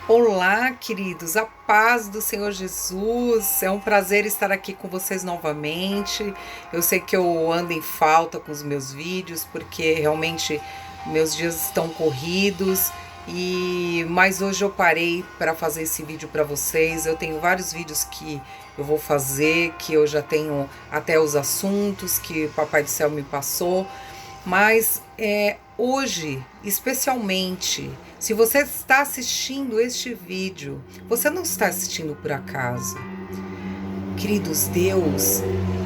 Olá, queridos, a paz do Senhor Jesus. É um prazer estar aqui com vocês novamente. Eu sei que eu ando em falta com os meus vídeos, porque realmente meus dias estão corridos. Mas hoje eu parei para fazer esse vídeo para vocês. Eu tenho vários vídeos que eu vou fazer, que eu já tenho até os assuntos que o Papai do Céu me passou. Mas hoje, especialmente, se você está assistindo este vídeo, você não está assistindo por acaso. Queridos, Deus,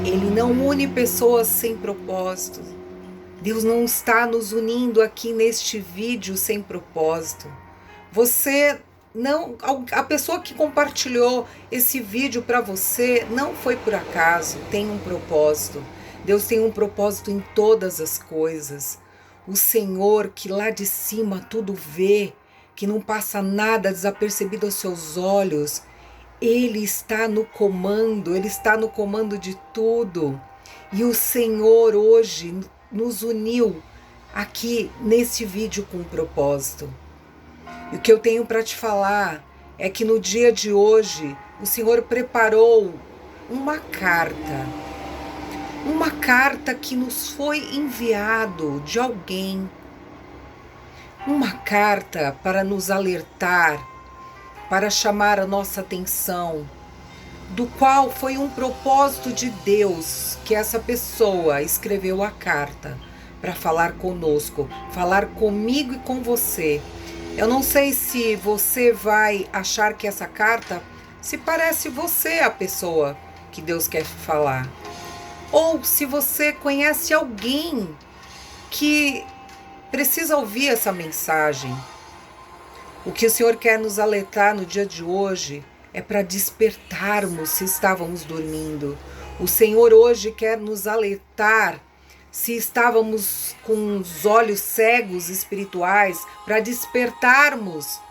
Ele não une pessoas sem propósito. Deus não está nos unindo aqui neste vídeo sem propósito. Você não, a pessoa que compartilhou esse vídeo para você não foi por acaso, tem um propósito. Deus tem um propósito em todas as coisas. O Senhor que lá de cima tudo vê, que não passa nada desapercebido aos seus olhos, Ele está no comando, Ele está no comando de tudo. E o Senhor hoje nos uniu aqui nesse vídeo com um propósito. E o que eu tenho para te falar é que no dia de hoje o Senhor preparou uma carta que nos foi enviado de alguém, uma carta para nos alertar, para chamar a nossa atenção, do qual foi um propósito de Deus que essa pessoa escreveu a carta para falar conosco, falar comigo e com você. Eu não sei se você vai achar que essa carta se parece você a pessoa que Deus quer falar. Ou se você conhece alguém que precisa ouvir essa mensagem. O que o Senhor quer nos alertar no dia de hoje é para despertarmos se estávamos dormindo. O Senhor hoje quer nos alertar se estávamos com os olhos cegos espirituais, para despertarmos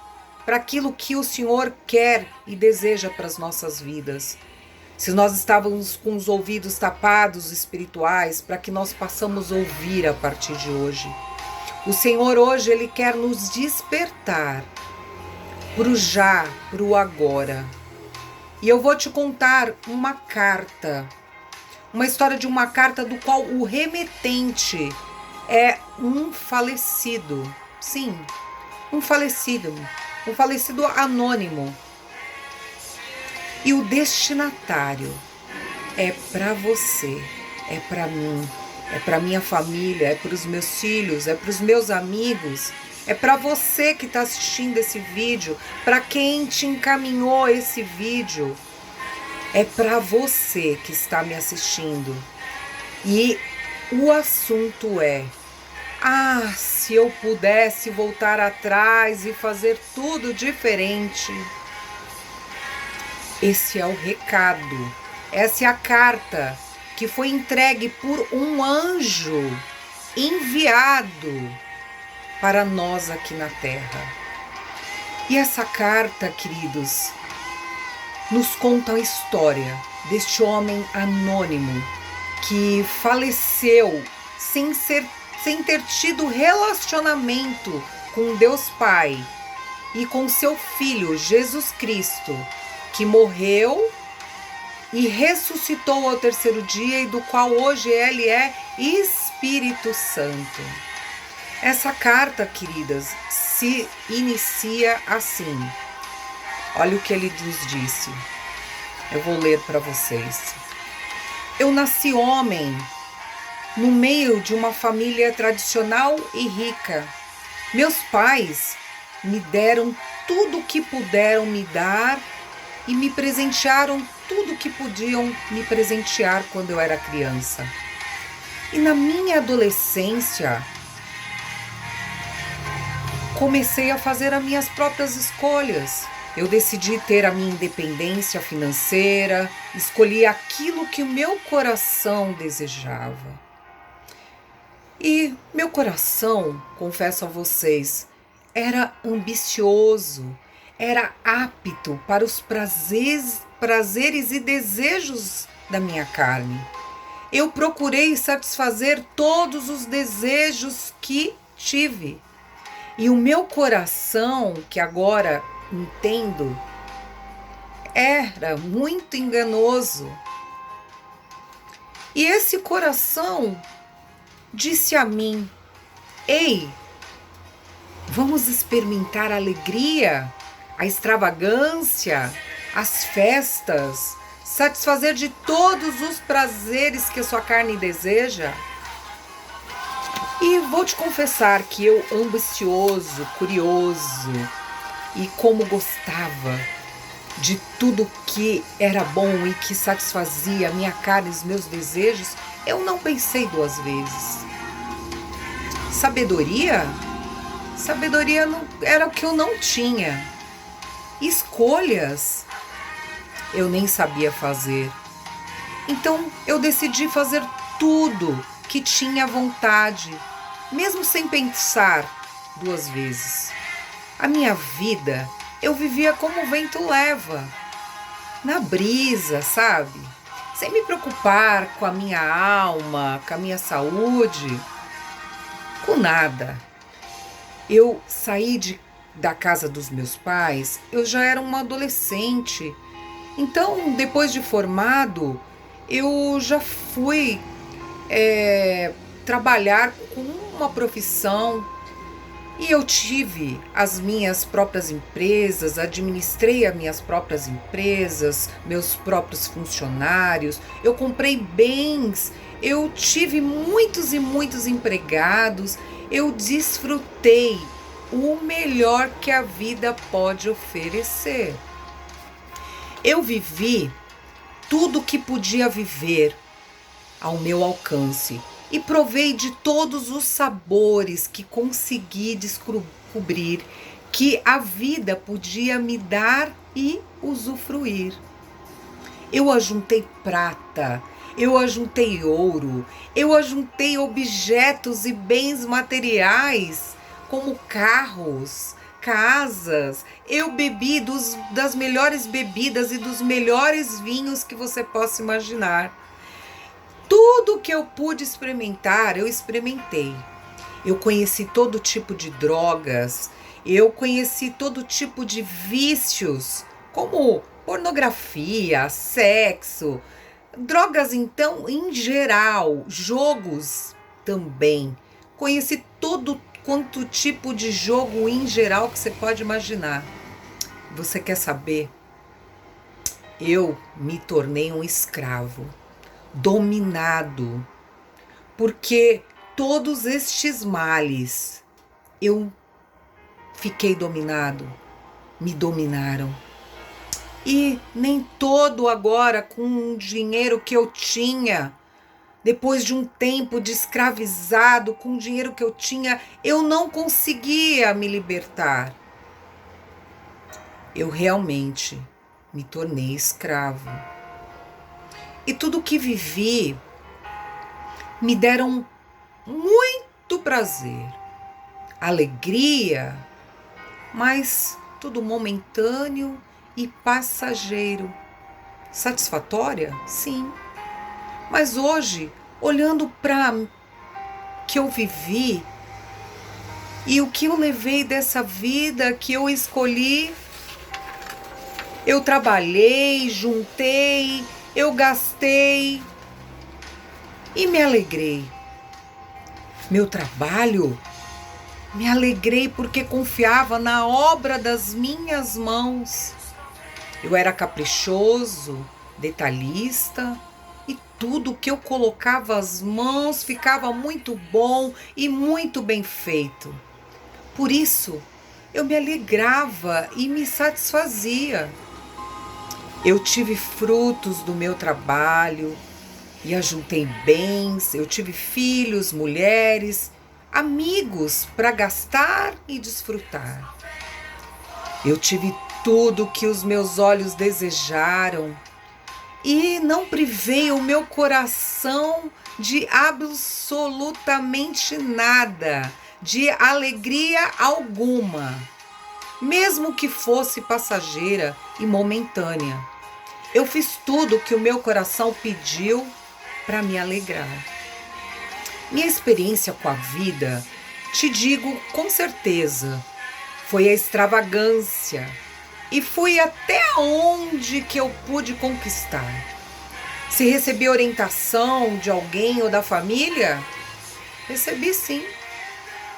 para aquilo que o Senhor quer e deseja para as nossas vidas. Se nós estávamos com os ouvidos tapados espirituais, para que nós possamos ouvir a partir de hoje. O Senhor hoje, Ele quer nos despertar para o já, para o agora. E eu vou te contar uma carta, uma história de uma carta do qual o remetente é um falecido. Sim, um falecido anônimo. E o destinatário é para você, é para mim, é para minha família, é para os meus filhos, é para os meus amigos, é para você que está assistindo esse vídeo, para quem te encaminhou esse vídeo, é para você que está me assistindo. E o assunto é: se eu pudesse voltar atrás e fazer tudo diferente. Esse é o recado, essa é a carta que foi entregue por um anjo enviado para nós aqui na Terra. E essa carta, queridos, nos conta a história deste homem anônimo que faleceu sem ter tido relacionamento com Deus Pai e com seu Filho Jesus Cristo, que morreu e ressuscitou ao terceiro dia e do qual hoje ele é Espírito Santo. Essa carta, queridas, se inicia assim. Olha o que ele nos disse. Eu vou ler para vocês. Eu nasci homem no meio de uma família tradicional e rica. Meus pais me deram tudo o que puderam me dar e me presentearam tudo o que podiam me presentear quando eu era criança. E na minha adolescência, comecei a fazer as minhas próprias escolhas. Eu decidi ter a minha independência financeira, escolhi aquilo que o meu coração desejava. E meu coração, confesso a vocês, era ambicioso, era apto para os prazeres e desejos da minha carne. Eu procurei satisfazer todos os desejos que tive. E o meu coração, que agora entendo, era muito enganoso. E esse coração disse a mim: ei, vamos experimentar a alegria, a extravagância, as festas, satisfazer de todos os prazeres que a sua carne deseja. E vou te confessar que eu, ambicioso, curioso, e como gostava de tudo que era bom e que satisfazia a minha carne e os meus desejos, eu não pensei duas vezes. Sabedoria? Sabedoria não, era o que eu não tinha. Escolhas? Eu nem sabia fazer. Então eu decidi fazer tudo que tinha vontade, mesmo sem pensar duas vezes. A minha vida eu vivia como o vento leva, na brisa, sabe? Sem me preocupar com a minha alma, com a minha saúde, com nada. Eu saí da casa dos meus pais, eu já era uma adolescente. Então, depois de formado, eu já fui trabalhar com uma profissão e eu tive as minhas próprias empresas, administrei as minhas próprias empresas, meus próprios funcionários, eu comprei bens, eu tive muitos e muitos empregados, eu desfrutei o melhor que a vida pode oferecer. Eu vivi tudo que podia viver ao meu alcance e provei de todos os sabores que consegui descobrir que a vida podia me dar e usufruir. Eu ajuntei prata, eu ajuntei ouro, eu ajuntei objetos e bens materiais, como carros, casas. Eu bebi das melhores bebidas e dos melhores vinhos que você possa imaginar. Tudo que eu pude experimentar, eu experimentei. Eu conheci todo tipo de drogas, eu conheci todo tipo de vícios, como pornografia, sexo, drogas então em geral, jogos também. Conheci todo quanto tipo de jogo em geral que você pode imaginar. Você quer saber? Eu me tornei um escravo, dominado, porque todos estes males eu fiquei dominado, me dominaram. E nem todo agora com o dinheiro que eu tinha, depois de um tempo de escravizado, com o dinheiro que eu tinha, eu não conseguia me libertar. Eu realmente me tornei escravo. E tudo que vivi me deram muito prazer, alegria, mas tudo momentâneo e passageiro. Satisfatória? Sim. Mas hoje, olhando para o que eu vivi e o que eu levei dessa vida que eu escolhi, eu trabalhei, juntei, eu gastei e me alegrei. Meu trabalho, me alegrei porque confiava na obra das minhas mãos. Eu era caprichoso, detalhista e tudo que eu colocava as mãos ficava muito bom e muito bem feito. Por isso, eu me alegrava e me satisfazia. Eu tive frutos do meu trabalho e ajuntei bens, eu tive filhos, mulheres, amigos para gastar e desfrutar. Eu tive tudo que os meus olhos desejaram e não privei o meu coração de absolutamente nada, de alegria alguma, mesmo que fosse passageira e momentânea. Eu fiz tudo que o meu coração pediu para me alegrar. Minha experiência com a vida Te digo com certeza, foi a extravagância e fui até onde que eu pude conquistar. Se recebi orientação de alguém ou da família, recebi sim,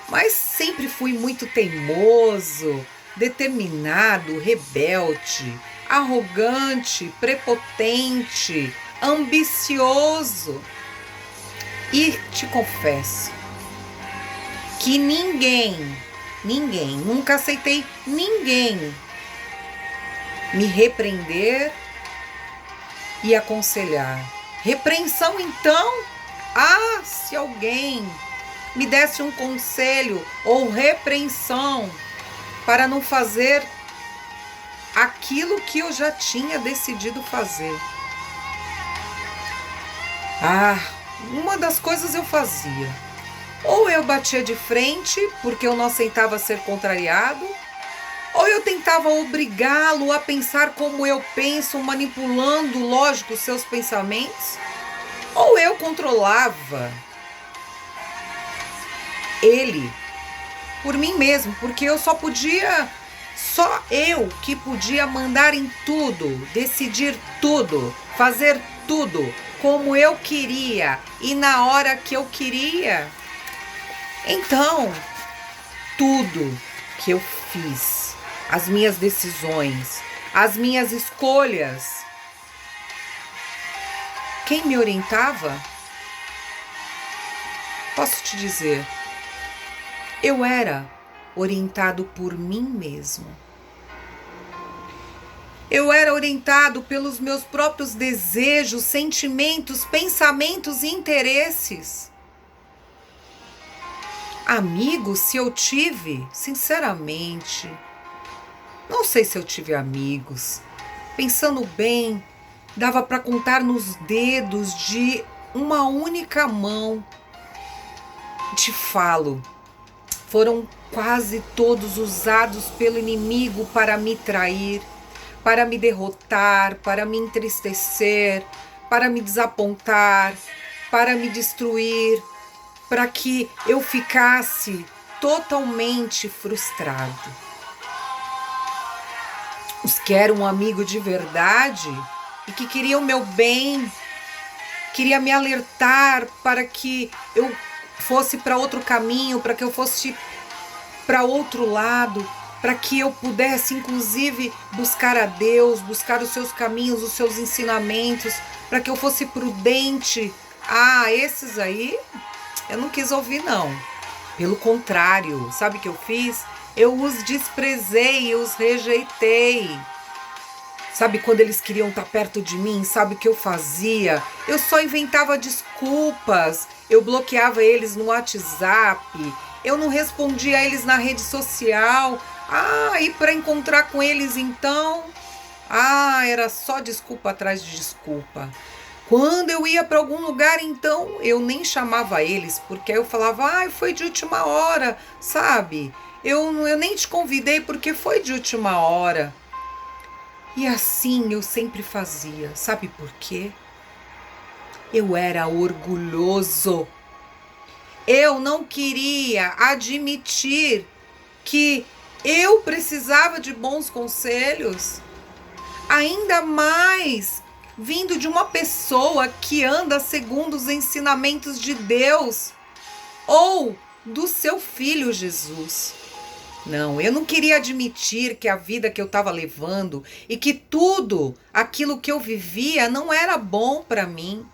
mas sempre fui muito teimoso, determinado, rebelde, arrogante, prepotente, ambicioso. E te confesso que nunca aceitei ninguém me repreender e aconselhar. Repreensão, então? Ah, se alguém me desse um conselho ou repreensão para não fazer aquilo que eu já tinha decidido fazer. Ah, uma das coisas eu fazia. Ou eu batia de frente porque eu não aceitava ser contrariado, ou eu tentava obrigá-lo a pensar como eu penso, manipulando, lógico, seus pensamentos, ou eu controlava ele por mim mesmo, porque só eu que podia mandar em tudo, decidir tudo, fazer tudo como eu queria e na hora que eu queria. Então, tudo que eu fiz, as minhas decisões, as minhas escolhas, quem me orientava? Posso te dizer, eu era orientado por mim mesmo. Eu era orientado pelos meus próprios desejos, sentimentos, pensamentos e interesses. Amigos, se eu tive, sinceramente, não sei se eu tive amigos. Pensando bem, dava para contar nos dedos de uma única mão. Te falo, foram quase todos usados pelo inimigo para me trair, para me derrotar, para me entristecer, para me desapontar, para me destruir, para que eu ficasse totalmente frustrado. Os que eram um amigo de verdade e que queriam meu bem, queria me alertar para que eu fosse para outro caminho, para que eu fosse para outro lado, para que eu pudesse, inclusive, buscar a Deus, buscar os seus caminhos, os seus ensinamentos, para que eu fosse prudente. Ah, esses aí eu não quis ouvir, não. Pelo contrário, sabe o que eu fiz? Eu os desprezei, eu os rejeitei. Sabe quando eles queriam estar perto de mim? Sabe o que eu fazia? Eu só inventava desculpas. Eu bloqueava eles no WhatsApp. Eu não respondia a eles na rede social. Ah, e para encontrar com eles então? Ah, era só desculpa atrás de desculpa. Quando eu ia para algum lugar, então, eu nem chamava eles, porque aí eu falava, foi de última hora, sabe? Eu nem te convidei porque foi de última hora. E assim eu sempre fazia. Sabe por quê? Eu era orgulhoso. Eu não queria admitir que eu precisava de bons conselhos. Ainda mais vindo de uma pessoa que anda segundo os ensinamentos de Deus ou do seu filho Jesus. Não, eu não queria admitir que a vida que eu estava levando e que tudo aquilo que eu vivia não era bom para mim.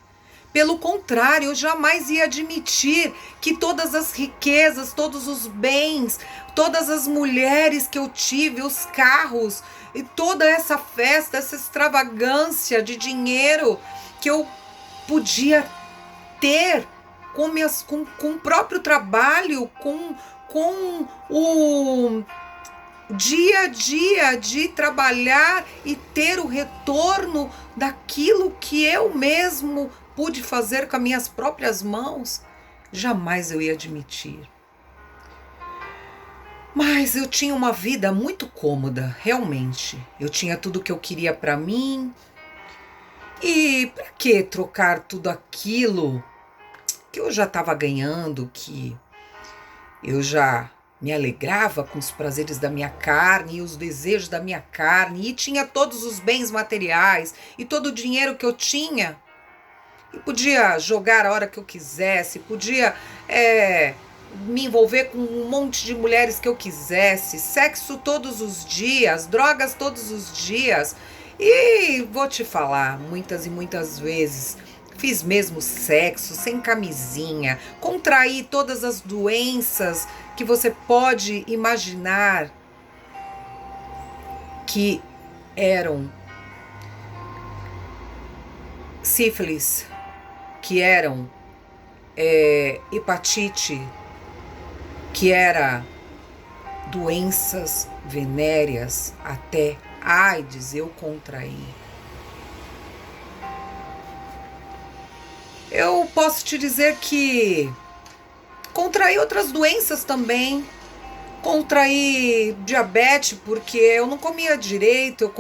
Pelo contrário, eu jamais ia admitir que todas as riquezas, todos os bens, todas as mulheres que eu tive, os carros e toda essa festa, essa extravagância de dinheiro que eu podia ter com o próprio trabalho, com o dia a dia de trabalhar e ter o retorno daquilo que eu mesmo pude fazer com as minhas próprias mãos, jamais eu ia admitir. Mas eu tinha uma vida muito cômoda, realmente. Eu tinha tudo o que eu queria para mim. E para que trocar tudo aquilo que eu já estava ganhando, que Eu já me alegrava com os prazeres da minha carne e os desejos da minha carne, e tinha todos os bens materiais e todo o dinheiro que eu tinha. E podia jogar a hora que eu quisesse, podia me envolver com um monte de mulheres que eu quisesse, sexo todos os dias, drogas todos os dias. E vou te falar, muitas e muitas vezes, fiz mesmo sexo sem camisinha, contraí todas as doenças que você pode imaginar que eram sífilis, que eram hepatite, que era doenças venéreas, até AIDS eu contraí. Eu posso te dizer que contraí outras doenças também. Contraí diabetes porque eu não comia direito, eu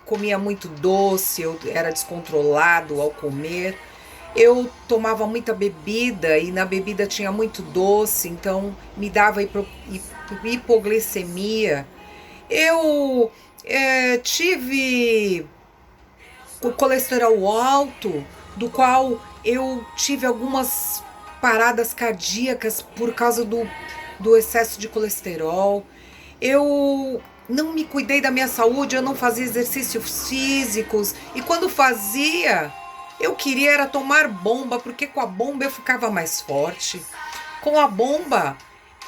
comia muito doce, eu era descontrolado ao comer. Eu tomava muita bebida e na bebida tinha muito doce, então me dava hipoglicemia. Eu tive o colesterol alto, do qual eu tive algumas paradas cardíacas por causa do excesso de colesterol. Eu não me cuidei da minha saúde, eu não fazia exercícios físicos, e quando fazia, eu queria era tomar bomba, porque com a bomba eu ficava mais forte. Com a bomba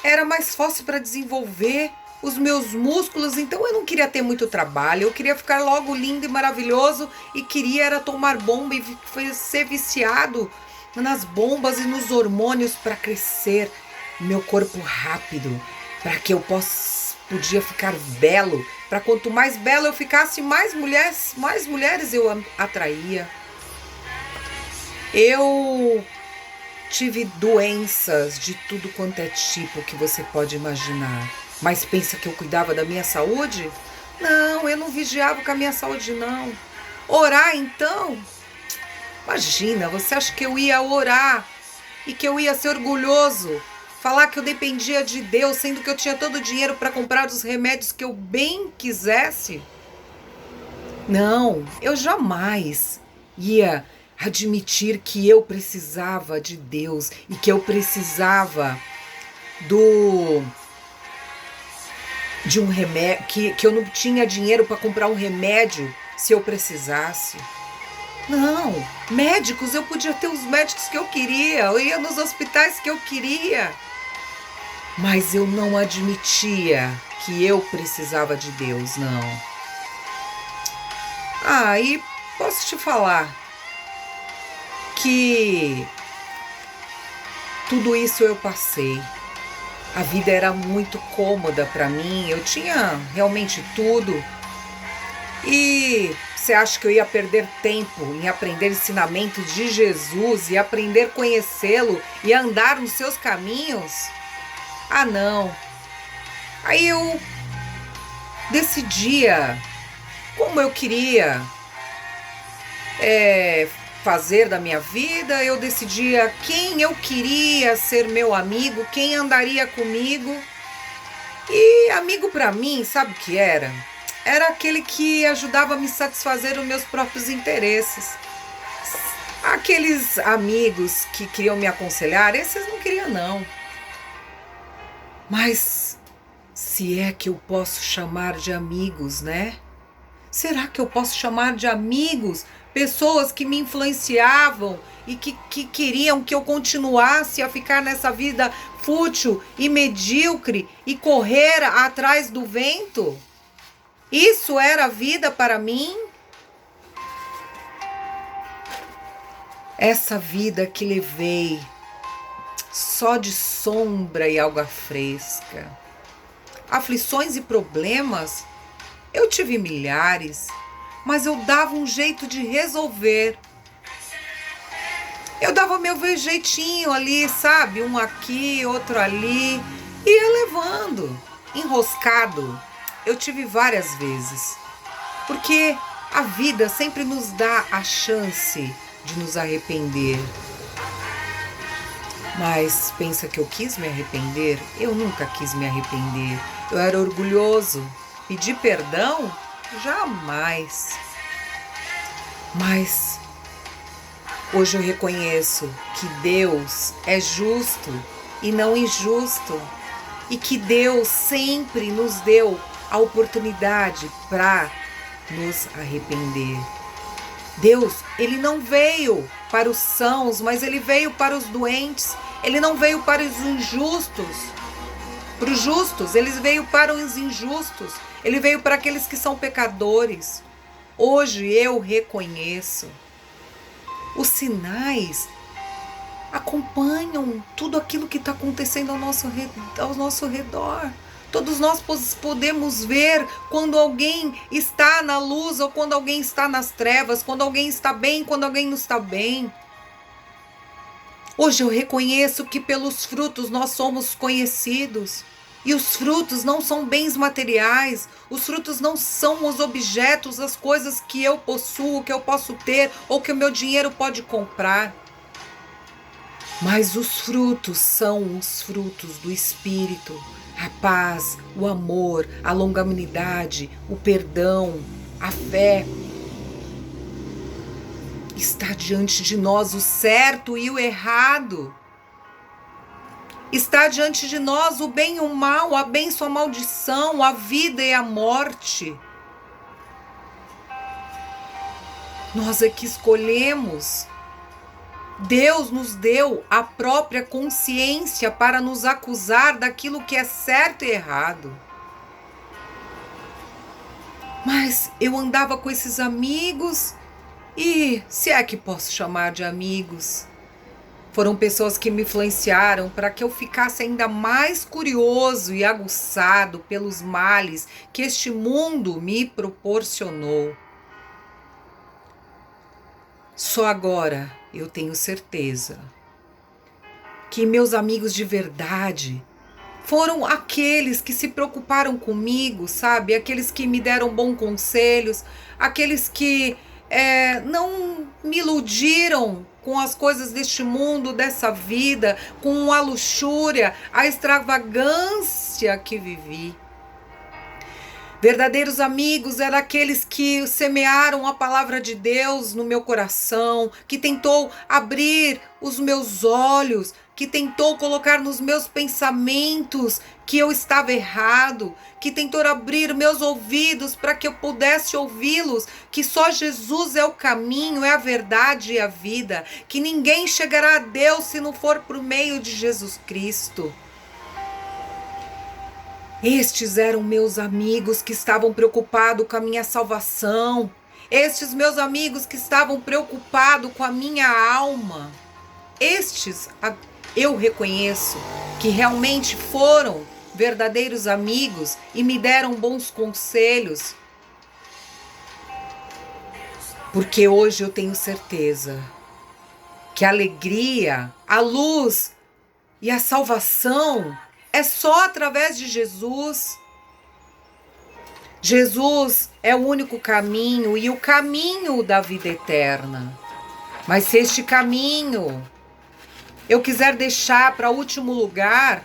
era mais fácil para desenvolver os meus músculos, então eu não queria ter muito trabalho, eu queria ficar logo lindo e maravilhoso, e queria era tomar bomba e ser viciado nas bombas e nos hormônios para crescer meu corpo rápido, para que eu podia ficar belo, para quanto mais belo eu ficasse, mais mulheres eu atraía. Eu tive doenças de tudo quanto é tipo que você pode imaginar. Mas pensa que eu cuidava da minha saúde? Não, eu não vigiava com a minha saúde, não. Orar, então? Imagina, você acha que eu ia orar e que eu ia ser orgulhoso? Falar que eu dependia de Deus, sendo que eu tinha todo o dinheiro para comprar os remédios que eu bem quisesse? Não, eu jamais ia admitir que eu precisava de Deus e que eu precisava de um remédio, que eu não tinha dinheiro para comprar um remédio se eu precisasse. Não, médicos, eu podia ter os médicos que eu queria, eu ia nos hospitais que eu queria, mas eu não admitia que eu precisava de Deus, não. E posso te falar que tudo isso eu passei. A vida era muito cômoda para mim, eu tinha realmente tudo. E você acha que eu ia perder tempo em aprender ensinamentos de Jesus e aprender a conhecê-lo e andar nos seus caminhos? Não. Aí eu decidia como eu queria fazer da minha vida, eu decidia quem eu queria ser meu amigo, quem andaria comigo. E amigo para mim, sabe o que era? Era aquele que ajudava a me satisfazer os meus próprios interesses. Aqueles amigos que queriam me aconselhar, esses não queriam, não. Mas se é que eu posso chamar de amigos, né? Será que eu posso chamar de amigos pessoas que me influenciavam e que queriam que eu continuasse a ficar nessa vida fútil e medíocre e correr atrás do vento? Isso era a vida para mim? Essa vida que levei só de sombra e água fresca. Aflições e problemas, eu tive milhares, mas eu dava um jeito de resolver. Eu dava meu jeitinho ali, sabe? Um aqui, outro ali, e ia levando, enroscado. Eu tive várias vezes, porque a vida sempre nos dá a chance de nos arrepender. Mas pensa que eu quis me arrepender? Eu nunca quis me arrepender. Eu era orgulhoso. Pedir perdão? Jamais. Mas hoje eu reconheço que Deus é justo e não injusto. E que Deus sempre nos deu a oportunidade para nos arrepender. Deus, Ele não veio para os sãos, mas Ele veio para os doentes. Ele não veio para os injustos, para os justos. Ele veio para os injustos. Ele veio para aqueles que são pecadores. Hoje eu reconheço. Os sinais acompanham tudo aquilo que está acontecendo ao nosso redor. Todos nós podemos ver quando alguém está na luz ou quando alguém está nas trevas, quando alguém está bem, quando alguém não está bem. Hoje eu reconheço que pelos frutos nós somos conhecidos. E os frutos não são bens materiais, os frutos não são os objetos, as coisas que eu possuo, que eu posso ter ou que o meu dinheiro pode comprar. Mas os frutos são os frutos do Espírito, a paz, o amor, a longanimidade, o perdão, a fé. Está diante de nós o certo e o errado. Está diante de nós o bem e o mal, a bênção, a maldição, a vida e a morte. Nós é que escolhemos. Deus nos deu a própria consciência para nos acusar daquilo que é certo e errado. Mas eu andava com esses amigos e, se é que posso chamar de amigos, foram pessoas que me influenciaram para que eu ficasse ainda mais curioso e aguçado pelos males que este mundo me proporcionou. Só agora eu tenho certeza que meus amigos de verdade foram aqueles que se preocuparam comigo, sabe? Aqueles que me deram bons conselhos, aqueles que não me iludiram com as coisas deste mundo, dessa vida, com a luxúria, a extravagância que vivi. Verdadeiros amigos eram aqueles que semearam a palavra de Deus no meu coração, que tentou abrir os meus olhos, que tentou colocar nos meus pensamentos que eu estava errado, que tentou abrir meus ouvidos para que eu pudesse ouvi-los, que só Jesus é o caminho, é a verdade e a vida, que ninguém chegará a Deus se não for por meio de Jesus Cristo. Estes eram meus amigos que estavam preocupados com a minha salvação. Estes meus amigos que estavam preocupados com a minha alma. Estes eu reconheço que realmente foram verdadeiros amigos e me deram bons conselhos. Porque hoje eu tenho certeza que a alegria, a luz e a salvação é só através de Jesus. Jesus é o único caminho e o caminho da vida eterna. Mas se este caminho eu quiser deixar para último lugar,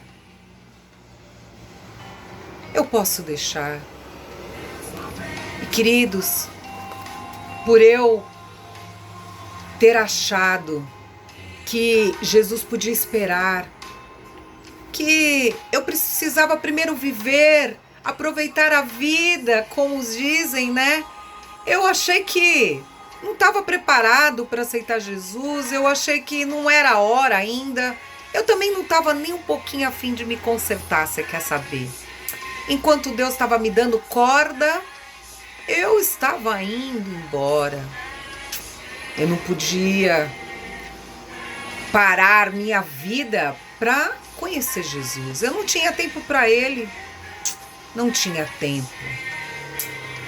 eu posso deixar. E queridos, por eu ter achado que Jesus podia esperar, que eu precisava primeiro viver, aproveitar a vida, como dizem, né? Eu achei que não estava preparado para aceitar Jesus, eu achei que não era a hora ainda. Eu também não estava nem um pouquinho a fim de me consertar, você quer saber? Enquanto Deus estava me dando corda, eu estava indo embora. Eu não podia parar minha vida para conhecer Jesus. Eu não tinha tempo para ele. Não tinha tempo.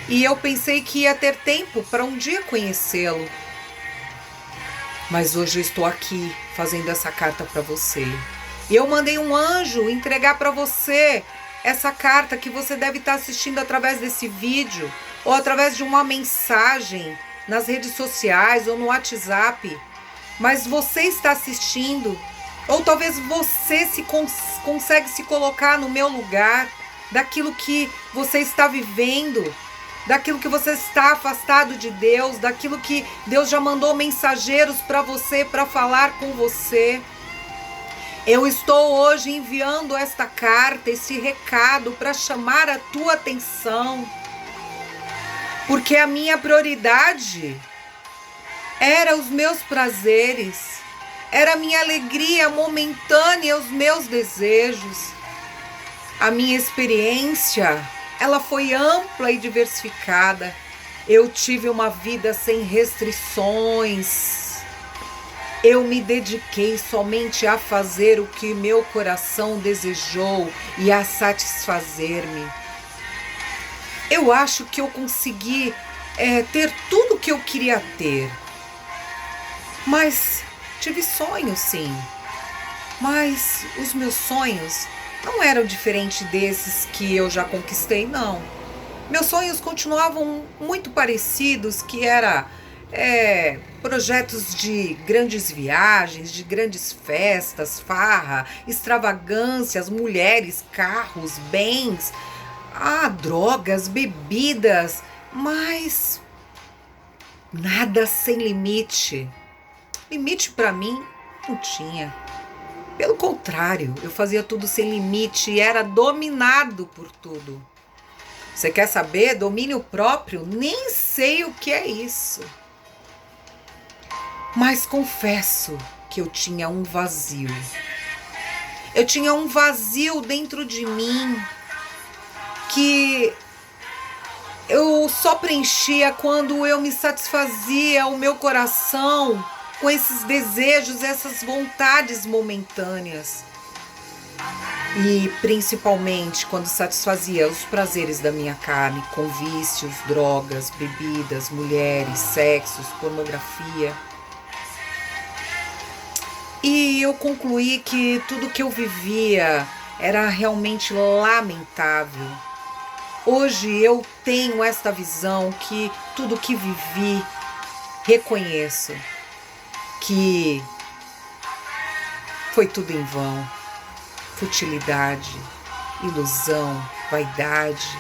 E eu pensei que ia ter tempo para um dia conhecê-lo. Mas hoje eu estou aqui fazendo essa carta para você. E eu mandei um anjo entregar para você essa carta que você deve estar assistindo através desse vídeo ou através de uma mensagem nas redes sociais ou no WhatsApp. Mas você está assistindo Ou talvez você consegue se colocar no meu lugar, daquilo que você está vivendo, daquilo que você está afastado de Deus, daquilo que Deus já mandou mensageiros para você, para falar com você. Eu estou hoje enviando esta carta, esse recado para chamar a tua atenção, porque a minha prioridade era os meus prazeres, era a minha alegria momentânea, os meus desejos. A minha experiência, ela foi ampla e diversificada. Eu tive uma vida sem restrições. Eu me dediquei somente a fazer o que meu coração desejou e a satisfazer-me. Eu acho que eu consegui ter tudo o que eu queria ter. Mas tive sonhos, sim. Mas os meus sonhos não eram diferentes desses que eu já conquistei, não. Meus sonhos continuavam muito parecidos, que era projetos de grandes viagens, de grandes festas, farra, extravagâncias, mulheres, carros, bens, drogas, bebidas, mas nada sem limite. Limite para mim não tinha. Pelo contrário, eu fazia tudo sem limite e era dominado por tudo. Você quer saber? Domínio próprio? Nem sei o que é isso. Mas confesso que eu tinha um vazio. Eu tinha um vazio dentro de mim que eu só preenchia quando eu me satisfazia o meu coração com esses desejos, essas vontades momentâneas. E principalmente quando satisfazia os prazeres da minha carne com vícios, drogas, bebidas, mulheres, sexos, pornografia. E eu concluí que tudo que eu vivia era realmente lamentável. Hoje eu tenho esta visão que tudo que vivi, reconheço que foi tudo em vão. Futilidade, ilusão, vaidade.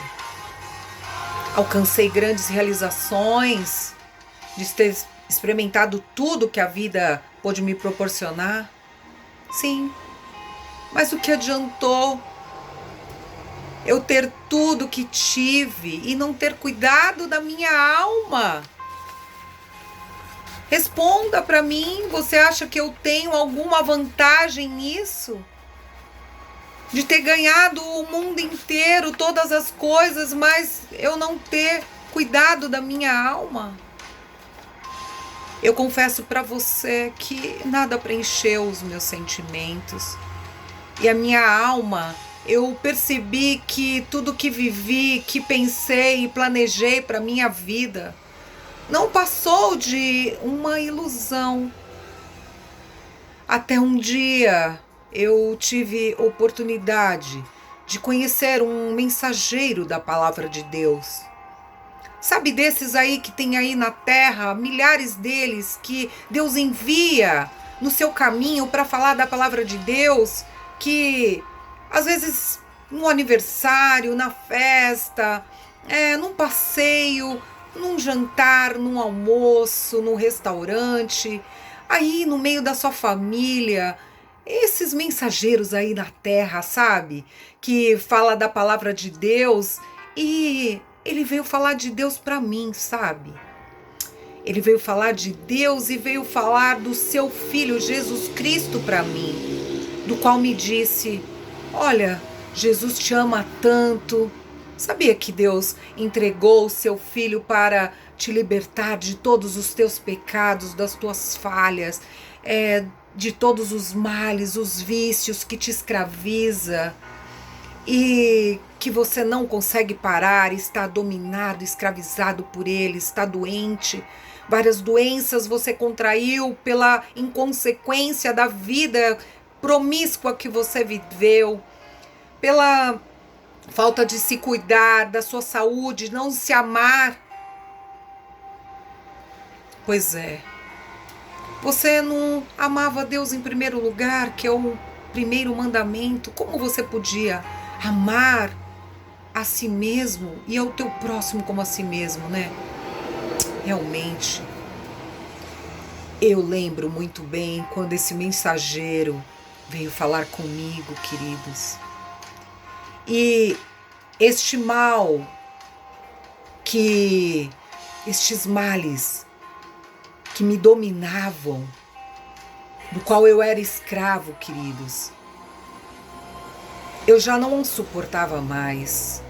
Alcancei grandes realizações de ter experimentado tudo que a vida pôde me proporcionar. Sim, mas o que adiantou eu ter tudo que tive e não ter cuidado da minha alma? Responda para mim, você acha que eu tenho alguma vantagem nisso? De ter ganhado o mundo inteiro, todas as coisas, mas eu não ter cuidado da minha alma? Eu confesso para você que nada preencheu os meus sentimentos. E a minha alma, eu percebi que tudo que vivi, que pensei e planejei para minha vida, não passou de uma ilusão. Até um dia eu tive oportunidade de conhecer um mensageiro da palavra de Deus. Sabe desses aí que tem aí na terra, milhares deles que Deus envia no seu caminho para falar da palavra de Deus, que às vezes no aniversário, na festa, num passeio, num jantar, num almoço, num restaurante, aí no meio da sua família, esses mensageiros aí na terra, sabe? Que fala da palavra de Deus e ele veio falar de Deus para mim, sabe? Ele veio falar de Deus e veio falar do seu Filho Jesus Cristo para mim, do qual me disse: olha, Jesus te ama tanto. Sabia que Deus entregou o seu Filho para te libertar de todos os teus pecados, das tuas falhas, de todos os males, os vícios que te escraviza e que você não consegue parar, está dominado, escravizado por ele, está doente. Várias doenças você contraiu pela inconsequência da vida promíscua que você viveu, pela falta de se cuidar da sua saúde, não se amar. Pois é, Você não amava Deus em primeiro lugar, que é o primeiro mandamento? Como você podia amar a si mesmo e ao teu próximo como a si mesmo, né? Realmente, eu lembro muito bem quando esse mensageiro veio falar comigo, queridos. E este mal estes males que me dominavam, do qual eu era escravo, queridos, eu já não suportava mais.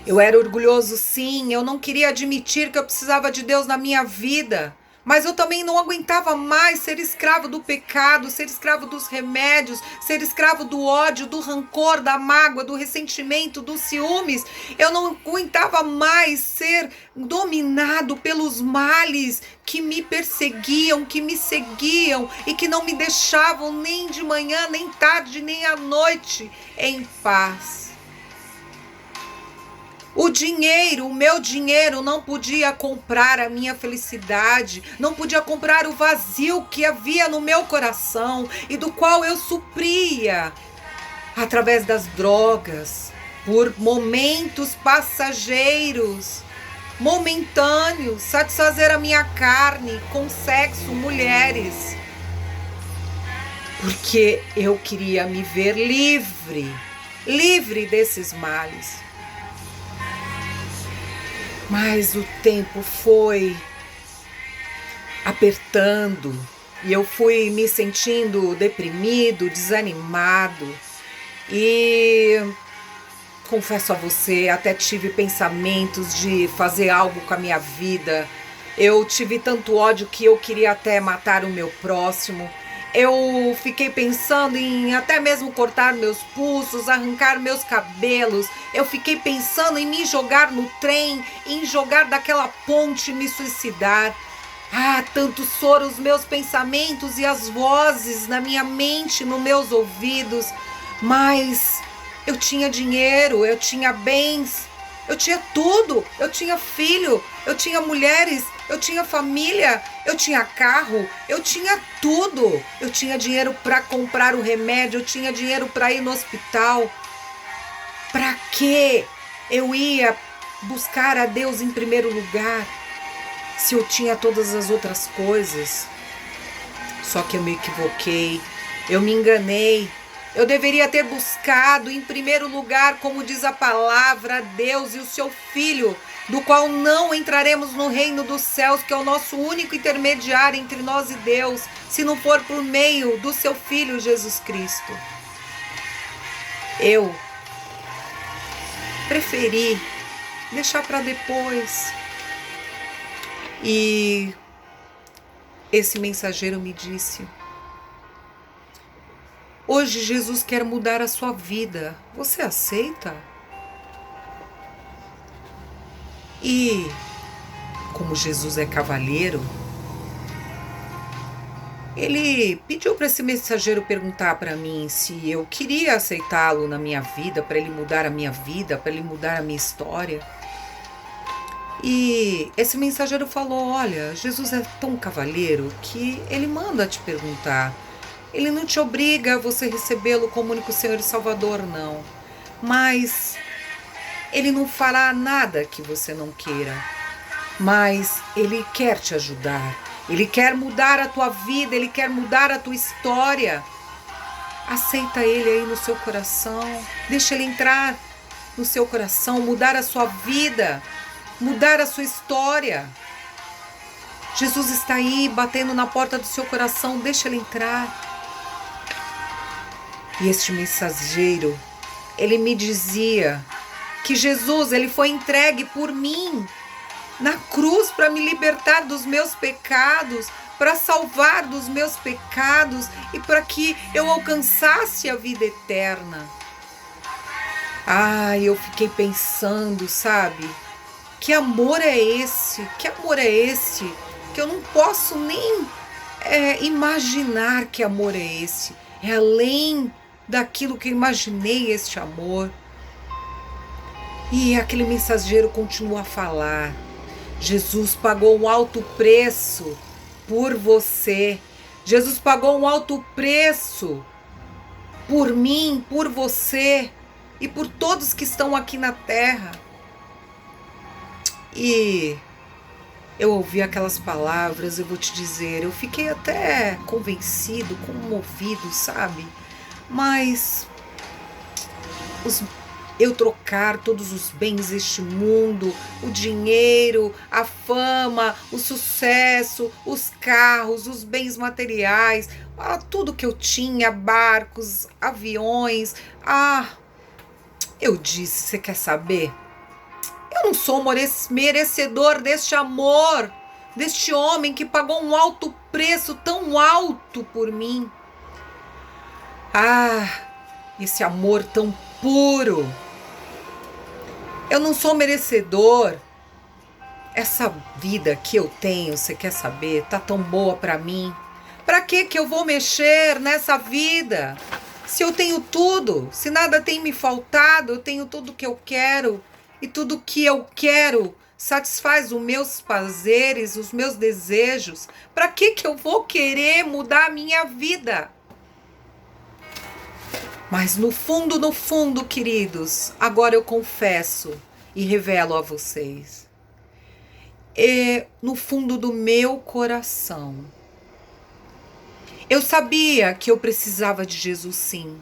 Eu era orgulhoso, sim, eu não queria admitir que eu precisava de Deus na minha vida, mas eu também não aguentava mais ser escravo do pecado, ser escravo dos remédios, ser escravo do ódio, do rancor, da mágoa, do ressentimento, dos ciúmes. Eu não aguentava mais ser dominado pelos males que me perseguiam, que me seguiam e que não me deixavam nem de manhã, nem tarde, nem à noite em paz. O meu dinheiro não podia comprar a minha felicidade, não podia comprar o vazio que havia no meu coração e do qual eu supria através das drogas, por momentos passageiros, momentâneos, satisfazer a minha carne com sexo, mulheres, porque eu queria me ver livre desses males. Mas o tempo foi apertando e eu fui me sentindo deprimido, desanimado e confesso a você, até tive pensamentos de fazer algo com a minha vida. Eu tive tanto ódio que eu queria até matar o meu próximo. Eu fiquei pensando em até mesmo cortar meus pulsos, arrancar meus cabelos. Eu fiquei pensando em me jogar no trem, em jogar daquela ponte e me suicidar. Ah, tantos foram os meus pensamentos e as vozes na minha mente, nos meus ouvidos. Mas eu tinha dinheiro, eu tinha bens, eu tinha tudo. Eu tinha filho, eu tinha mulheres, eu tinha família, eu tinha carro, eu tinha tudo. Eu tinha dinheiro para comprar o remédio, eu tinha dinheiro para ir no hospital. Para que eu ia buscar a Deus em primeiro lugar, se eu tinha todas as outras coisas? Só que eu me equivoquei, eu me enganei. Eu deveria ter buscado em primeiro lugar, como diz a palavra, Deus e o seu Filho, do qual não entraremos no reino dos céus, que é o nosso único intermediário entre nós e Deus, se não for por meio do seu Filho Jesus Cristo. Eu preferi deixar para depois. E esse mensageiro me disse: hoje Jesus quer mudar a sua vida. Você aceita? E como Jesus é cavalheiro, ele pediu para esse mensageiro perguntar para mim se eu queria aceitá-lo na minha vida, para ele mudar a minha vida, para ele mudar a minha história. E esse mensageiro falou: olha, Jesus é tão cavalheiro que ele manda te perguntar. Ele não te obriga a você recebê-lo como único Senhor e Salvador, não. Mas ele não fará nada que você não queira. Mas ele quer te ajudar. Ele quer mudar a tua vida, ele quer mudar a tua história. Aceita ele aí no seu coração. Deixa ele entrar no seu coração, mudar a sua vida, mudar a sua história. Jesus está aí batendo na porta do seu coração, deixa ele entrar. E este mensageiro, ele me dizia que Jesus, ele foi entregue por mim na cruz para me libertar dos meus pecados, para salvar dos meus pecados e para que eu alcançasse a vida eterna. Ah, eu fiquei pensando, sabe? Que amor é esse? Que amor é esse? Que eu não posso nem imaginar que amor é esse. É além daquilo que eu imaginei este amor. E aquele mensageiro continua a falar: Jesus pagou um alto preço por você. Jesus pagou um alto preço por mim, por você e por todos que estão aqui na terra. E eu ouvi aquelas palavras, eu vou te dizer, eu fiquei até convencido, comovido, sabe? Mas eu trocar todos os bens deste mundo, o dinheiro, a fama, o sucesso, os carros, os bens materiais, tudo que eu tinha, barcos, aviões. Eu disse, você quer saber? Eu não sou merecedor deste amor, deste homem que pagou um alto preço, tão alto por mim. Esse amor tão puro. Eu não sou merecedor. Essa vida que eu tenho, você quer saber, tá tão boa pra mim. Pra que eu vou mexer nessa vida? Se eu tenho tudo, se nada tem me faltado, eu tenho tudo que eu quero. E tudo que eu quero satisfaz os meus prazeres, os meus desejos. Pra que eu vou querer mudar a minha vida? Mas no fundo, queridos, agora eu confesso e revelo a vocês. No fundo do meu coração, eu sabia que eu precisava de Jesus, sim.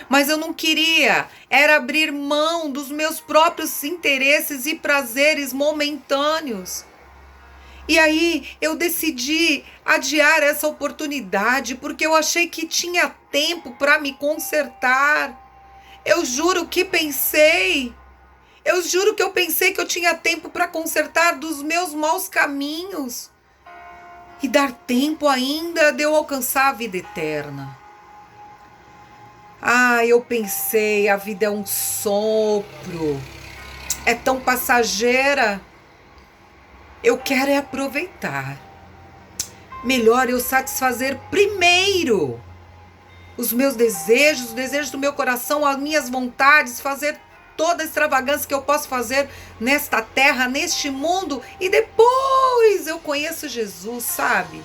Mas eu não queria, era abrir mão dos meus próprios interesses e prazeres momentâneos. E aí eu decidi adiar essa oportunidade porque eu achei que tinha tempo para me consertar. Eu juro que pensei. Eu juro que eu pensei que eu tinha tempo para consertar dos meus maus caminhos. E dar tempo ainda de eu alcançar a vida eterna. Eu pensei, a vida é um sopro. É tão passageira. Eu quero é aproveitar. Melhor eu satisfazer primeiro os meus desejos, os desejos do meu coração, as minhas vontades, fazer toda a extravagância que eu posso fazer nesta terra, neste mundo, e depois eu conheço Jesus, sabe?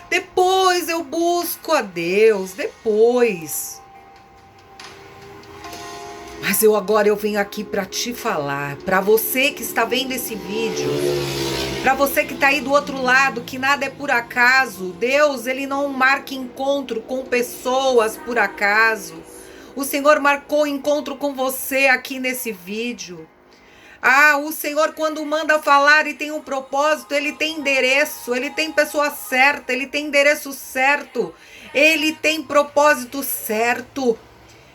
Depois eu busco a Deus, depois. Mas agora eu venho aqui para te falar, para você que está vendo esse vídeo, para você que está aí do outro lado, que nada é por acaso. Deus, ele não marca encontro com pessoas por acaso. O Senhor marcou encontro com você aqui nesse vídeo. O Senhor, quando manda falar e tem um propósito, ele tem endereço, ele tem pessoa certa, ele tem endereço certo, ele tem propósito certo.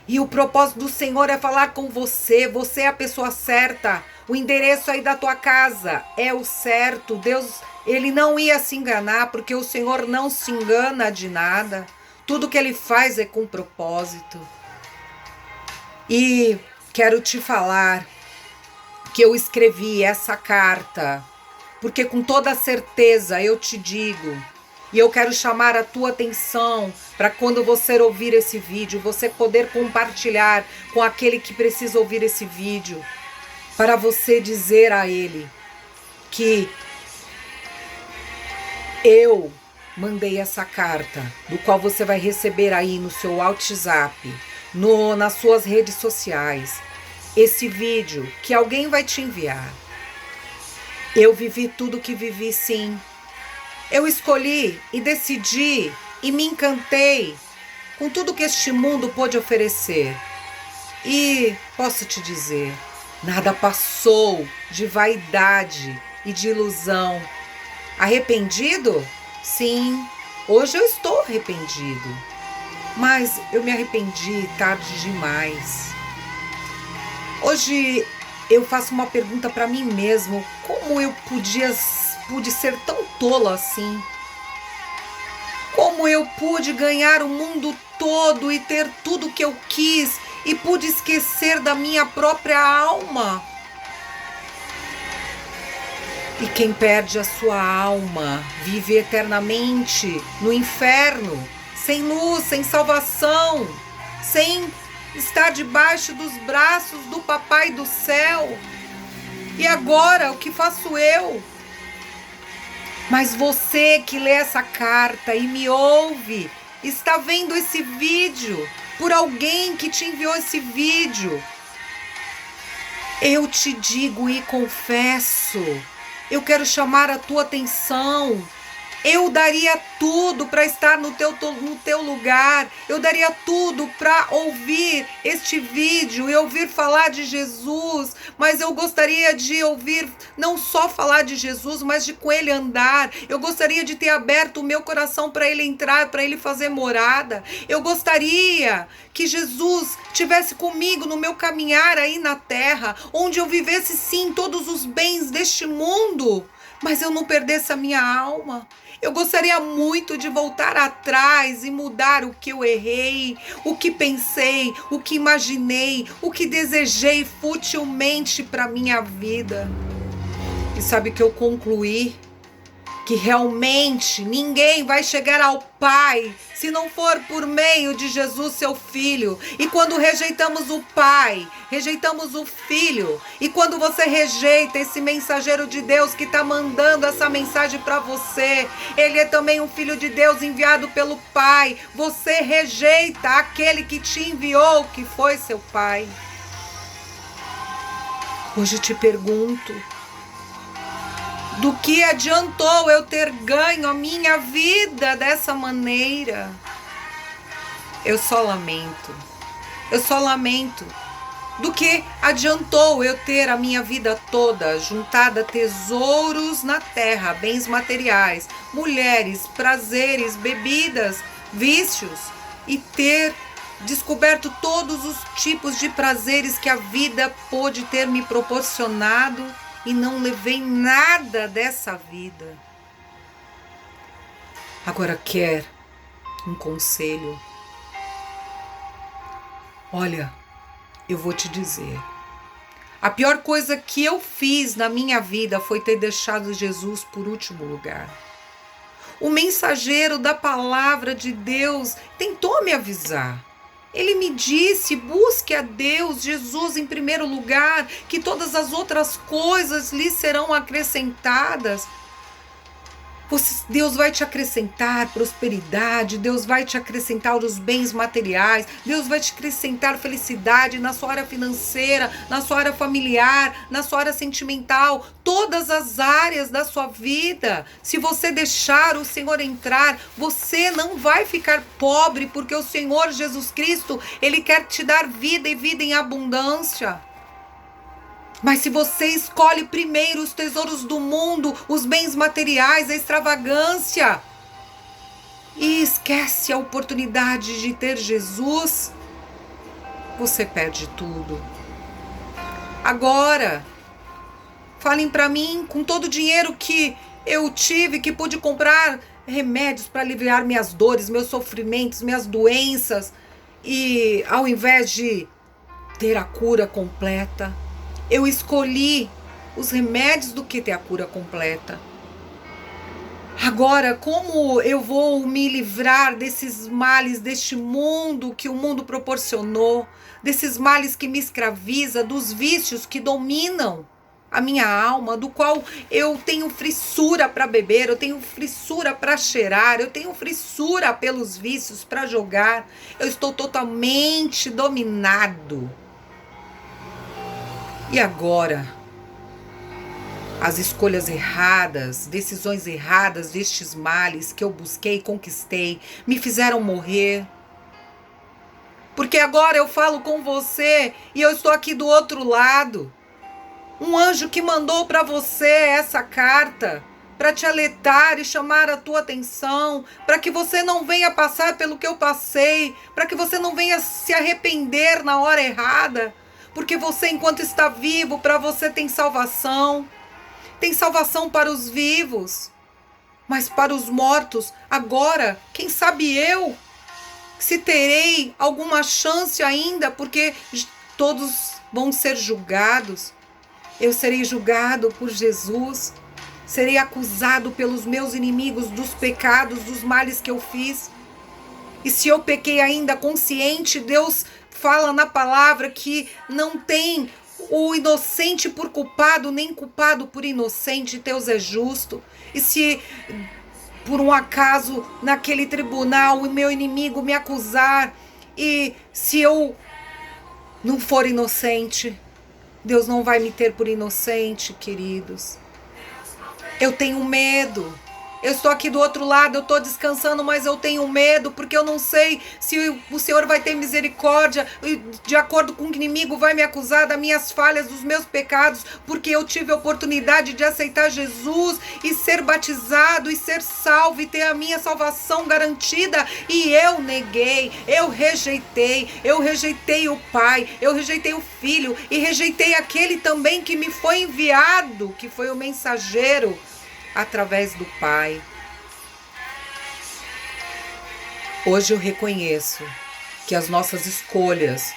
E o propósito do Senhor é falar com você. Você é a pessoa certa. O endereço aí da tua casa é o certo. Deus, ele não ia se enganar, porque o Senhor não se engana de nada. Tudo que ele faz é com propósito. E quero te falar que eu escrevi essa carta, porque com toda certeza eu te digo, e eu quero chamar a tua atenção para quando você ouvir esse vídeo, você poder compartilhar com aquele que precisa ouvir esse vídeo, para você dizer a ele que eu mandei essa carta, do qual você vai receber aí no seu WhatsApp, nas suas redes sociais, esse vídeo que alguém vai te enviar. Eu vivi tudo que vivi, sim. Eu escolhi e decidi e me encantei com tudo que este mundo pôde oferecer. E posso te dizer, nada passou de vaidade e de ilusão. Arrependido? Sim, hoje eu estou arrependido. Mas eu me arrependi tarde demais. Hoje eu faço uma pergunta para mim mesmo: como eu pude ser tão tolo assim? Como eu pude ganhar o mundo todo e ter tudo que eu quis e pude esquecer da minha própria alma? E quem perde a sua alma vive eternamente no inferno, sem luz, sem salvação, sem estar debaixo dos braços do Papai do céu. E agora, o que faço eu? Mas você que lê essa carta e me ouve, está vendo esse vídeo por alguém que te enviou esse vídeo. Eu te digo e confesso, eu quero chamar a tua atenção. Eu daria tudo para estar no teu lugar. Eu daria tudo para ouvir este vídeo e ouvir falar de Jesus. Mas eu gostaria de ouvir não só falar de Jesus, mas de com ele andar. Eu gostaria de ter aberto o meu coração para ele entrar, para ele fazer morada. Eu gostaria que Jesus tivesse comigo no meu caminhar aí na terra, onde eu vivesse sim todos os bens deste mundo, mas eu não perdesse a minha alma. Eu gostaria muito de voltar atrás e mudar o que eu errei, o que pensei, o que imaginei, o que desejei futilmente para minha vida. E sabe que eu concluí? Que realmente ninguém vai chegar ao Pai se não for por meio de Jesus, seu Filho. E quando rejeitamos o Pai, rejeitamos o Filho. E quando você rejeita esse mensageiro de Deus que está mandando essa mensagem para você, ele é também um Filho de Deus enviado pelo Pai. Você rejeita aquele que te enviou, que foi seu Pai. Hoje te pergunto, do que adiantou eu ter ganho a minha vida dessa maneira? Eu só lamento. Do que adiantou eu ter a minha vida toda juntada tesouros na terra, bens materiais, mulheres, prazeres, bebidas, vícios, e ter descoberto todos os tipos de prazeres que a vida pôde ter me proporcionado, e não levei nada dessa vida. Agora quer um conselho? Olha, eu vou te dizer. A pior coisa que eu fiz na minha vida foi ter deixado Jesus por último lugar. O mensageiro da palavra de Deus tentou me avisar. Ele me disse: busque a Deus, Jesus em primeiro lugar, que todas as outras coisas lhe serão acrescentadas. Deus vai te acrescentar prosperidade, Deus vai te acrescentar os bens materiais, Deus vai te acrescentar felicidade na sua área financeira, na sua área familiar, na sua área sentimental, todas as áreas da sua vida. Se você deixar o Senhor entrar, você não vai ficar pobre, porque o Senhor Jesus Cristo, ele quer te dar vida e vida em abundância. Mas se você escolhe primeiro os tesouros do mundo, os bens materiais, a extravagância, e esquece a oportunidade de ter Jesus, você perde tudo. Agora, falem para mim, com todo o dinheiro que eu tive, que pude comprar remédios para aliviar minhas dores, meus sofrimentos, minhas doenças, e ao invés de ter a cura completa, eu escolhi os remédios do que ter a cura completa. Agora, como eu vou me livrar desses males deste mundo que o mundo proporcionou, desses males que me escraviza, dos vícios que dominam a minha alma, do qual eu tenho frissura para beber, eu tenho frissura para cheirar, eu tenho frissura pelos vícios para jogar. Eu estou totalmente dominado. E agora, as escolhas erradas, decisões erradas destes males que eu busquei e conquistei, me fizeram morrer. Porque agora eu falo com você e eu estou aqui do outro lado. Um anjo que mandou para você essa carta, para te alertar e chamar a tua atenção, para que você não venha passar pelo que eu passei, para que você não venha se arrepender na hora errada. Porque você, enquanto está vivo, para você tem salvação para os vivos, mas para os mortos, agora, quem sabe eu, se terei alguma chance ainda, porque todos vão ser julgados. Eu serei julgado por Jesus, serei acusado pelos meus inimigos dos pecados, dos males que eu fiz. E se eu pequei ainda consciente, Deus fala na palavra que não tem o inocente por culpado, nem culpado por inocente. Deus é justo. E se por um acaso naquele tribunal o meu inimigo me acusar, e se eu não for inocente, Deus não vai me ter por inocente, queridos. Eu tenho medo. Eu estou aqui do outro lado, eu estou descansando, mas eu tenho medo, porque eu não sei se o Senhor vai ter misericórdia, de acordo com o que o inimigo vai me acusar das minhas falhas, dos meus pecados, porque eu tive a oportunidade de aceitar Jesus e ser batizado e ser salvo e ter a minha salvação garantida, e eu neguei, eu rejeitei o Pai, eu rejeitei o Filho e rejeitei aquele também que me foi enviado, que foi o mensageiro, através do Pai. Hoje eu reconheço que as nossas escolhas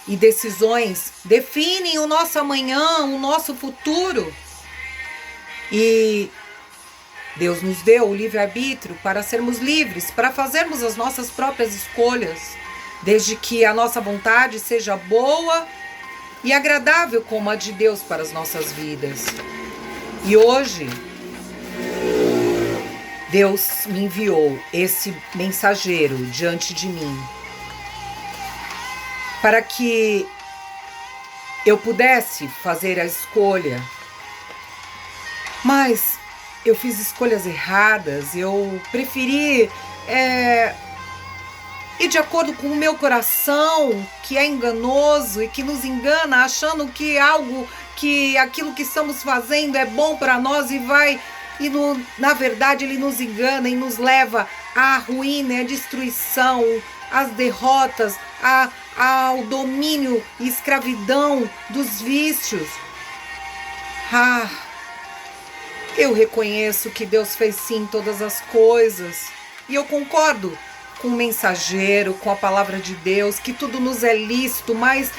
e decisões definem o nosso amanhã, o nosso futuro. E Deus nos deu o livre-arbítrio para sermos livres, para fazermos as nossas próprias escolhas, desde que a nossa vontade seja boa e agradável como a de Deus para as nossas vidas. E hoje Deus me enviou esse mensageiro diante de mim para que eu pudesse fazer a escolha. Mas eu fiz escolhas erradas, eu preferi ir de acordo com o meu coração, que é enganoso e que nos engana, achando que aquilo que estamos fazendo é bom para nós e vai... E na verdade ele nos engana e nos leva à ruína, à destruição, às derrotas, ao domínio e escravidão dos vícios. Eu reconheço que Deus fez sim todas as coisas. E eu concordo com o mensageiro, com a palavra de Deus, que tudo nos é lícito, mas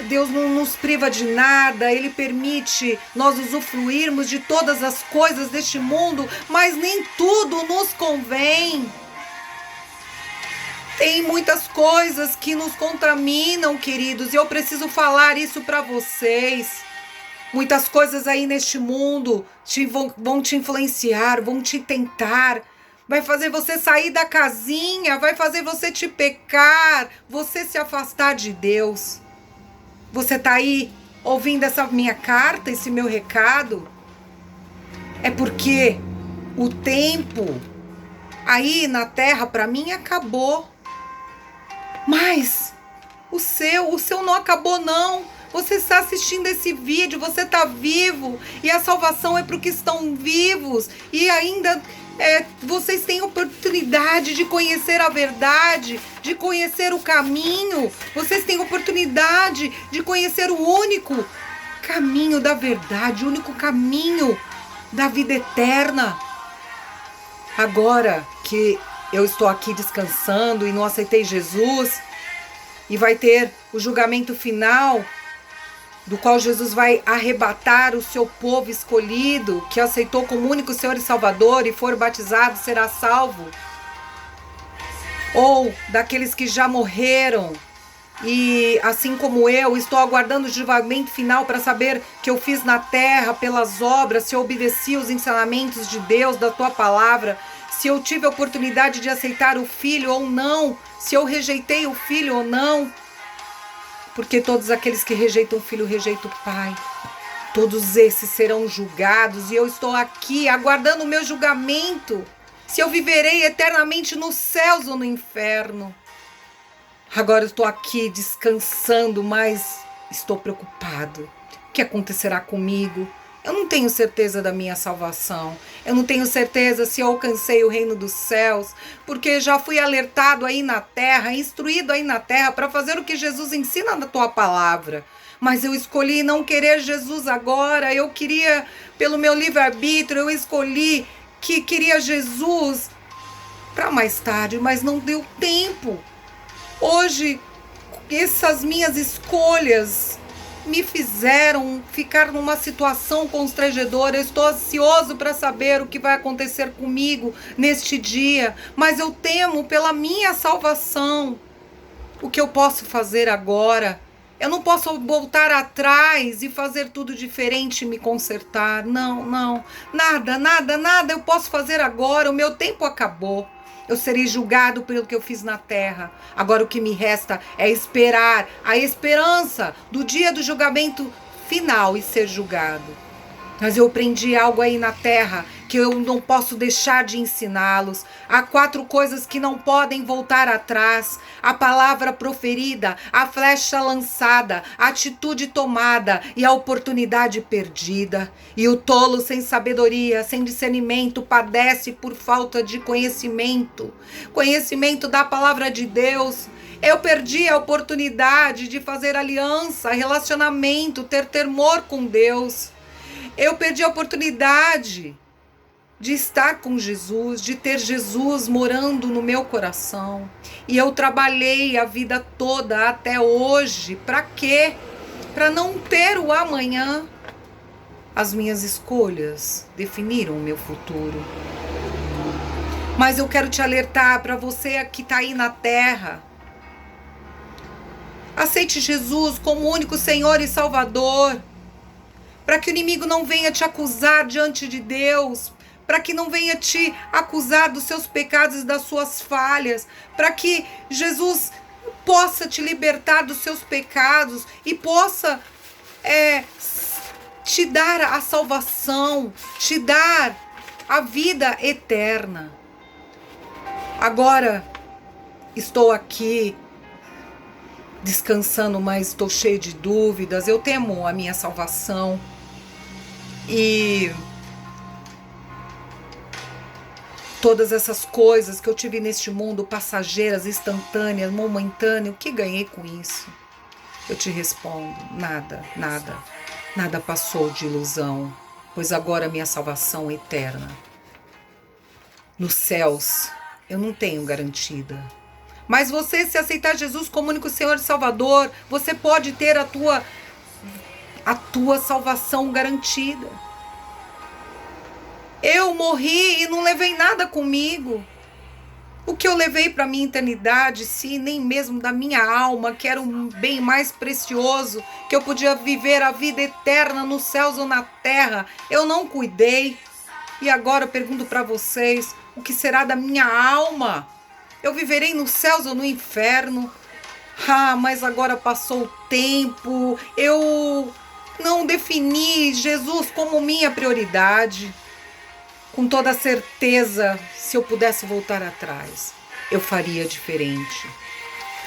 Deus não nos priva de nada, Ele permite nós usufruirmos de todas as coisas deste mundo, mas nem tudo nos convém. Tem muitas coisas que nos contaminam, queridos, e eu preciso falar isso para vocês. Muitas coisas aí neste mundo vão te influenciar, vão te tentar, vai fazer você sair da casinha, vai fazer você te pecar, você se afastar de Deus. Você está aí ouvindo essa minha carta, esse meu recado? É porque o tempo aí na terra para mim acabou. Mas o seu não acabou não. Você está assistindo esse vídeo, você está vivo e a salvação é para os que estão vivos e ainda vocês têm oportunidade de conhecer a verdade, de conhecer o caminho. Vocês têm oportunidade de conhecer o único caminho da verdade, o único caminho da vida eterna. Agora que eu estou aqui descansando e não aceitei Jesus, e vai ter o julgamento final, do qual Jesus vai arrebatar o seu povo escolhido, que aceitou como único Senhor e Salvador e for batizado, será salvo. Ou daqueles que já morreram e, assim como eu, estou aguardando o julgamento final para saber o que eu fiz na terra pelas obras, se eu obedeci os ensinamentos de Deus, da tua palavra, se eu tive a oportunidade de aceitar o Filho ou não, se eu rejeitei o Filho ou não. Porque todos aqueles que rejeitam o Filho, rejeitam o Pai. Todos esses serão julgados e eu estou aqui aguardando o meu julgamento. Se eu viverei eternamente nos céus ou no inferno. Agora eu estou aqui descansando, mas estou preocupado. O que acontecerá comigo? Eu não tenho certeza da minha salvação. Eu não tenho certeza se eu alcancei o reino dos céus, porque já fui alertado aí na terra, instruído aí na terra para fazer o que Jesus ensina na tua palavra. Mas eu escolhi não querer Jesus agora. Eu queria, pelo meu livre-arbítrio, eu escolhi que queria Jesus para mais tarde, mas não deu tempo. Hoje, essas minhas escolhas me fizeram ficar numa situação constrangedora. Eu estou ansioso para saber o que vai acontecer comigo neste dia, mas eu temo pela minha salvação. O que eu posso fazer agora Eu não posso voltar atrás e fazer tudo diferente e me consertar. Não, não. Nada, nada, nada eu posso fazer agora. O meu tempo acabou. Eu serei julgado pelo que eu fiz na terra. Agora o que me resta é esperar a esperança do dia do julgamento final e ser julgado. Mas eu aprendi algo aí na terra que eu não posso deixar de ensiná-los. Há 4 coisas que não podem voltar atrás: a palavra proferida, a flecha lançada, a atitude tomada e a oportunidade perdida. E o tolo sem sabedoria, sem discernimento, padece por falta de conhecimento. Conhecimento da palavra de Deus. Eu perdi a oportunidade de fazer aliança, relacionamento, ter temor com Deus. Eu perdi a oportunidade de estar com Jesus, de ter Jesus morando no meu coração. E eu trabalhei a vida toda até hoje. Para quê? Para não ter o amanhã. As minhas escolhas definiram o meu futuro. Mas eu quero te alertar para você que está aí na terra. Aceite Jesus como único Senhor e Salvador. Para que o inimigo não venha te acusar diante de Deus, para que não venha te acusar dos seus pecados e das suas falhas, para que Jesus possa te libertar dos seus pecados e possa te dar a salvação, te dar a vida eterna. Agora estou aqui descansando, mas estou cheio de dúvidas. Eu temo a minha salvação. E todas essas coisas que eu tive neste mundo, passageiras, instantâneas, momentâneas, o que ganhei com isso? Eu te respondo, nada, nada. Nada passou de ilusão, pois agora minha salvação é eterna. Nos céus, eu não tenho garantida. Mas você, se aceitar Jesus como único Senhor e Salvador, você pode ter a tua salvação garantida. Eu morri e não levei nada comigo. O que eu levei para minha eternidade, se nem mesmo da minha alma, que era um bem mais precioso, que eu podia viver a vida eterna nos céus ou na terra, eu não cuidei. E agora eu pergunto para vocês, o que será da minha alma? Eu viverei nos céus ou no inferno? Mas agora passou o tempo, eu não defini Jesus como minha prioridade. Com toda certeza, se eu pudesse voltar atrás, eu faria diferente.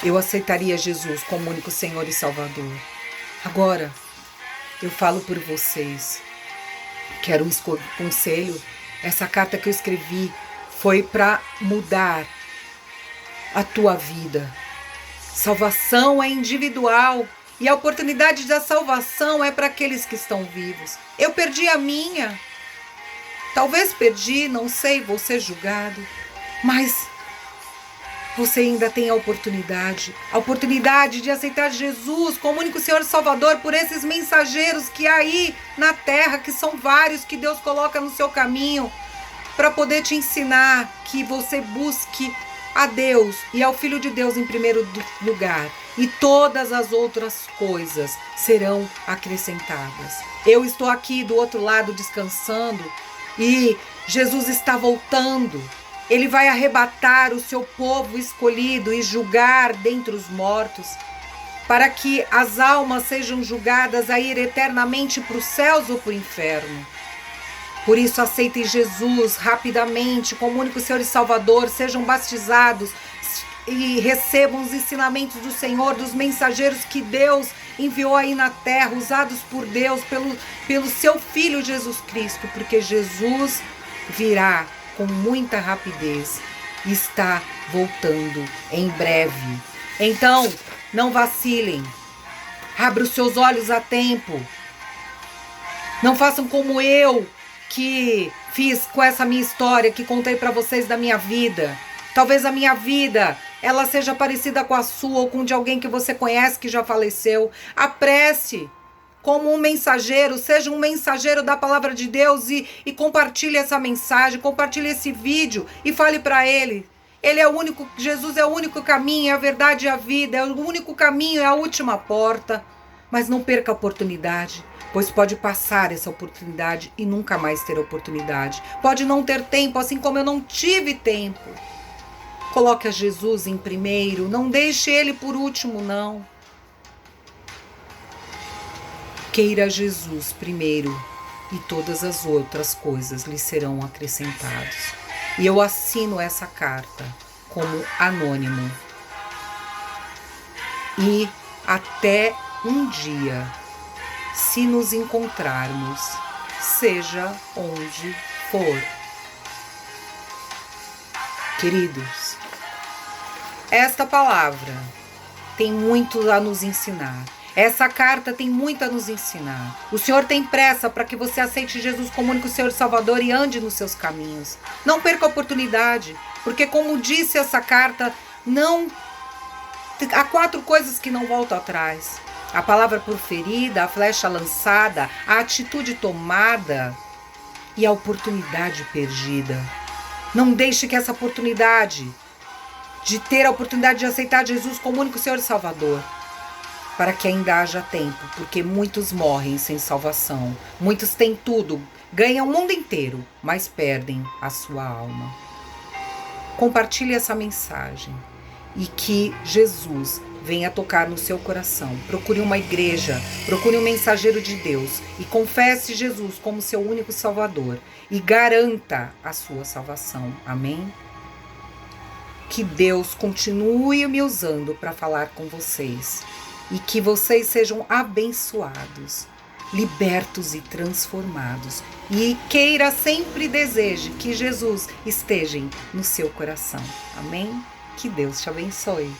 Eu aceitaria Jesus como único Senhor e Salvador. Agora, eu falo por vocês. Quero um conselho. Essa carta que eu escrevi foi para mudar a tua vida. Salvação é individual e a oportunidade da salvação é para aqueles que estão vivos. Eu perdi a minha. Talvez perdi, não sei, vou ser julgado. Mas você ainda tem a oportunidade de aceitar Jesus como único Senhor e Salvador por esses mensageiros que há aí na terra, que são vários que Deus coloca no seu caminho, para poder te ensinar que você busque a Deus e ao Filho de Deus em primeiro lugar, e todas as outras coisas serão acrescentadas. Eu estou aqui do outro lado descansando e Jesus está voltando. Ele vai arrebatar o seu povo escolhido e julgar dentre os mortos, para que as almas sejam julgadas a ir eternamente para os céus ou para o inferno. Por isso, aceitem Jesus rapidamente como único Senhor e Salvador, sejam batizados e recebam os ensinamentos do Senhor, dos mensageiros que Deus enviou aí na terra, usados por Deus, pelo seu Filho Jesus Cristo, porque Jesus virá com muita rapidez e está voltando em breve. Então, não vacilem, abra os seus olhos a tempo, não façam como eu, que fiz com essa minha história, que contei para vocês da minha vida. Talvez a minha vida, ela seja parecida com a sua ou com de alguém que você conhece que já faleceu. Apresse como um mensageiro, seja um mensageiro da palavra de Deus e compartilhe essa mensagem, compartilhe esse vídeo e fale para ele. Ele é o único, Jesus é o único caminho, é a verdade e a vida, é o único caminho, é a última porta. Mas não perca a oportunidade, pois pode passar essa oportunidade e nunca mais ter oportunidade. Pode não ter tempo, assim como eu não tive tempo. Coloque a Jesus em primeiro, não deixe ele por último, não. Queira Jesus primeiro e todas as outras coisas lhe serão acrescentadas. E eu assino essa carta como anônimo. E até um dia, se nos encontrarmos, seja onde for. Queridos, esta palavra tem muito a nos ensinar. Essa carta tem muito a nos ensinar. O Senhor tem pressa para que você aceite Jesus como único Senhor e Salvador e ande nos seus caminhos. Não perca a oportunidade, porque como disse essa carta, há 4 coisas que não voltam atrás. A palavra proferida, a flecha lançada, a atitude tomada e a oportunidade perdida. Não deixe que essa oportunidade de ter a oportunidade de aceitar Jesus como único Senhor e Salvador, para que ainda haja tempo, porque muitos morrem sem salvação. Muitos têm tudo, ganham o mundo inteiro, mas perdem a sua alma. Compartilhe essa mensagem e que Jesus venha tocar no seu coração. Procure uma igreja, procure um mensageiro de Deus e confesse Jesus como seu único Salvador e garanta a sua salvação. Amém? Que Deus continue me usando para falar com vocês e que vocês sejam abençoados, libertos e transformados. E queira, sempre deseje que Jesus esteja no seu coração. Amém? Que Deus te abençoe.